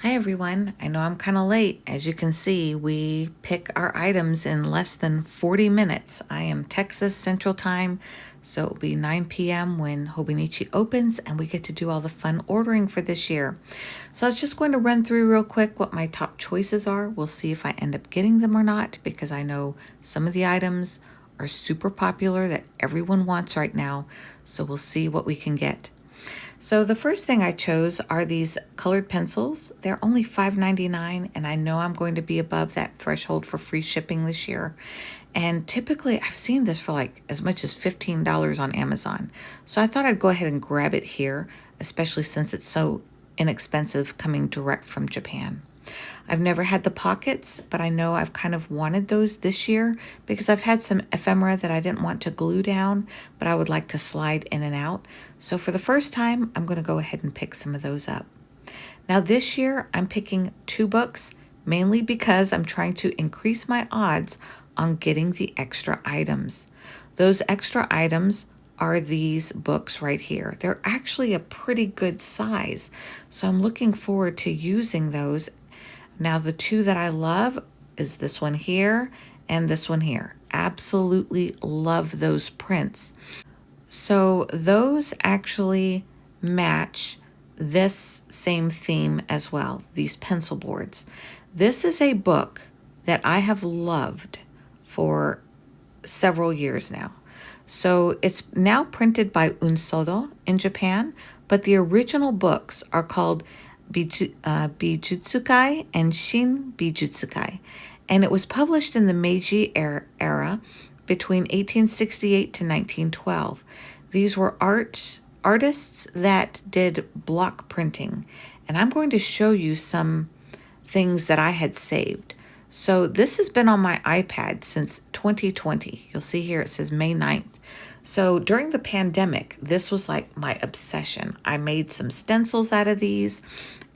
Hi everyone, I know I'm kind of late. As you can see, we pick our items in less than 40 minutes. I am Texas Central Time, so it'll be 9 p.m. when Hobonichi opens and we get to do all the fun ordering for this year. So I was just going to run through real quick what my top choices are. We'll see if I end up getting them or not because I know some of the items are super popular that everyone wants right now, so we'll see what we can get. So the first thing I chose are these colored pencils. They're only $5.99, and I know I'm going to be above that threshold for free shipping this year. And typically I've seen this for like as much as $15 on Amazon. So I thought I'd go ahead and grab it here, especially since it's so inexpensive coming direct from Japan. I've never had the pockets, but I know I've kind of wanted those this year because I've had some ephemera that I didn't want to glue down, but I would like to slide in and out. So for the first time, I'm going to go ahead and pick some of those up. Now this year, I'm picking 2 books, mainly because I'm trying to increase my odds on getting the extra items. Those extra items are these books right here. They're actually a pretty good size, so I'm looking forward to using those. Now, the 2 that I love is this one here and this one here. Absolutely love those prints. So those actually match this same theme as well, these pencil boards. This is a book that I have loved for several years now. So it's now printed by Unsodo in Japan, but the original books are called Bijutsukai and Shin Bijutsukai. And it was published in the Meiji era between 1868 to 1912. These were artists that did block printing. And I'm going to show you some things that I had saved. So this has been on my iPad since 2020. You'll see here it says May 9th. So during the pandemic, this was like my obsession. I made some stencils out of these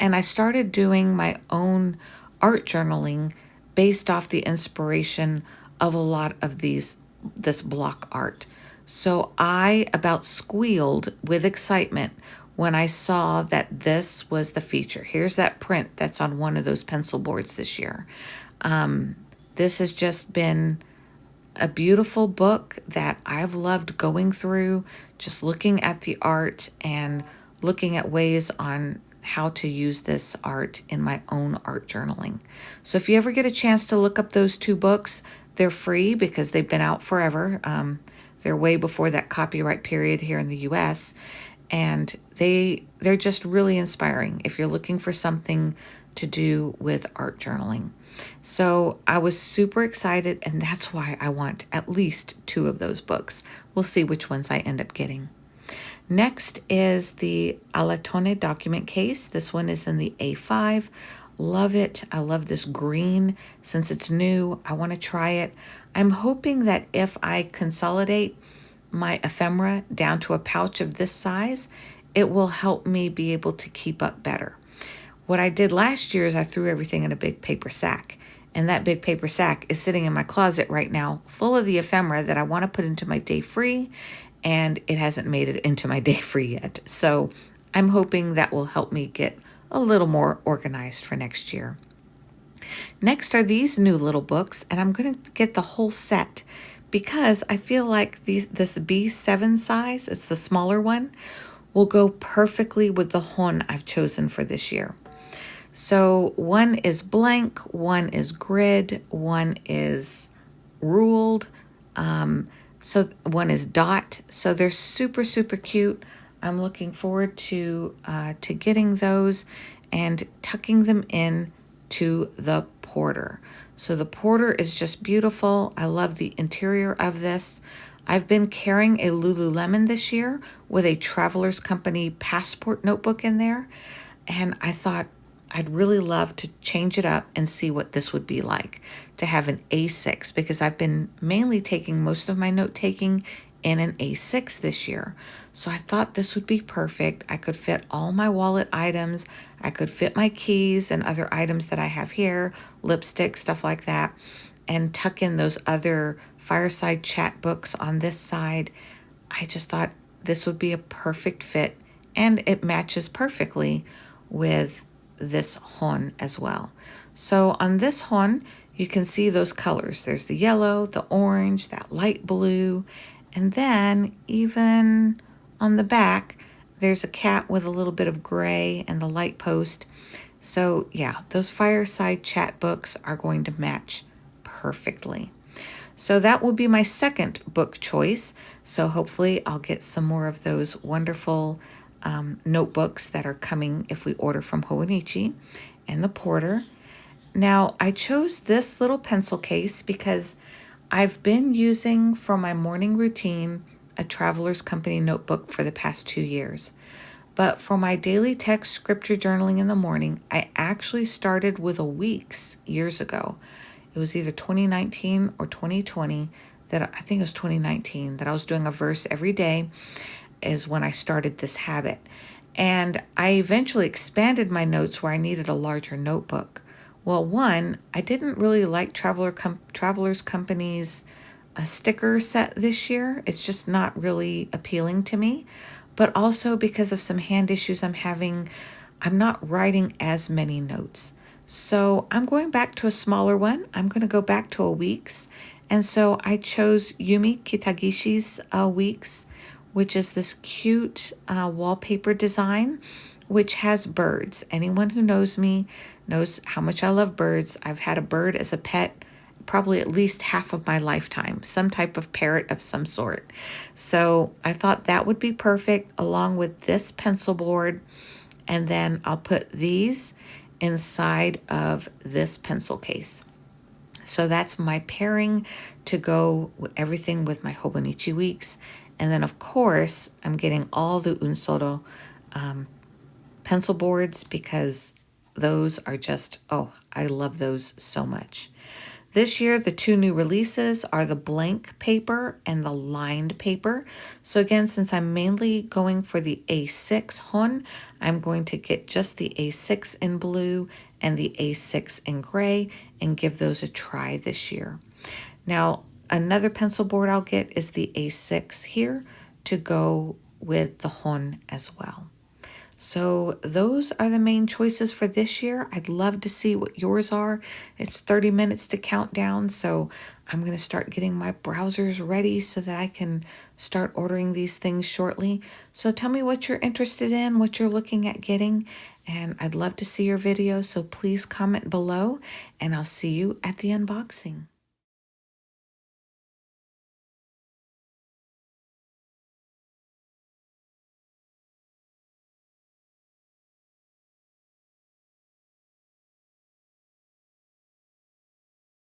and I started doing my own art journaling based off the inspiration of a lot of this block art. So I about squealed with excitement when I saw that this was the feature. Here's that print that's on one of those pencil boards this year. This has just been a beautiful book that I've loved going through, just looking at the art and looking at ways on how to use this art in my own art journaling. So if you ever get a chance to look up those 2 books, they're free because they've been out forever. They're way before that copyright period here in the US, and they're just really inspiring if you're looking for something to do with art journaling. So I was super excited, and that's why I want at least 2 of those books. We'll see which ones I end up getting. Next is the Alatone document case. This one is in the A5. Love it. I love this green. Since it's new, I want to try it. I'm hoping that if I consolidate my ephemera down to a pouch of this size, it will help me be able to keep up better. What I did last year is I threw everything in a big paper sack. And that big paper sack is sitting in my closet right now, full of the ephemera that I want to put into my day free, and it hasn't made it into my day free yet. So I'm hoping that will help me get a little more organized for next year. Next are these new little books, and I'm going to get the whole set because I feel like this B7 size, it's the smaller one, will go perfectly with the Hon I've chosen for this year. So one is blank, one is grid, one is ruled, so one is dot. So they're super, super cute. I'm looking forward to getting those and tucking them in to the Potr. So the Potr is just beautiful. I love the interior of this. I've been carrying a Lululemon this year with a Traveler's Company passport notebook in there, and I thought I'd really love to change it up and see what this would be like to have an A6, because I've been mainly taking most of my note taking in an A6 this year. So I thought this would be perfect. I could fit all my wallet items. I could fit my keys and other items that I have here, lipstick, stuff like that, and tuck in those other fireside chat books on this side. I just thought this would be a perfect fit, and it matches perfectly with this Hon as well. So on this Hon, you can see those colors. There's the yellow, the orange, that light blue, and then even on the back, there's a cat with a little bit of gray and the light post. So yeah, those fireside chat books are going to match perfectly. So that will be my second book choice. So hopefully I'll get some more of those wonderful notebooks that are coming if we order from Hobonichi and the Potr. Now I chose this little pencil case because I've been using for my morning routine a Traveler's Company notebook for the past 2 years. But for my daily text scripture journaling in the morning, I actually started with a week's years ago. It was either 2019 or 2020 that I think it was 2019 that I was doing a verse every day is when I started this habit. And I eventually expanded my notes where I needed a larger notebook. Well, one, I didn't really like Travelers Company's a sticker set this year. It's just not really appealing to me. But also because of some hand issues I'm having, I'm not writing as many notes. So I'm going back to a smaller one. I'm going to go back to a week's. And so I chose Yumi Kitagishi's week's, which is this cute wallpaper design, which has birds. Anyone who knows me knows how much I love birds. I've had a bird as a pet probably at least half of my lifetime, some type of parrot of some sort. So I thought that would be perfect along with this pencil board. And then I'll put these inside of this pencil case. So that's my pairing to go with everything with my Hobonichi weeks. And then of course, I'm getting all the Unsoro pencil boards because those are just, oh, I love those so much. This year, the two new releases are the blank paper and the lined paper. So again, since I'm mainly going for the A6 Hon, I'm going to get just the A6 in blue and the A6 in gray and give those a try this year. Now, another pencil board I'll get is the A6 here to go with the Hon as well. So those are the main choices for this year. I'd love to see what yours are. It's 30 minutes to count down, so I'm going to start getting my browsers ready so that I can start ordering these things shortly. So tell me what you're interested in, what you're looking at getting, and I'd love to see your video, so please comment below, and I'll see you at the unboxing.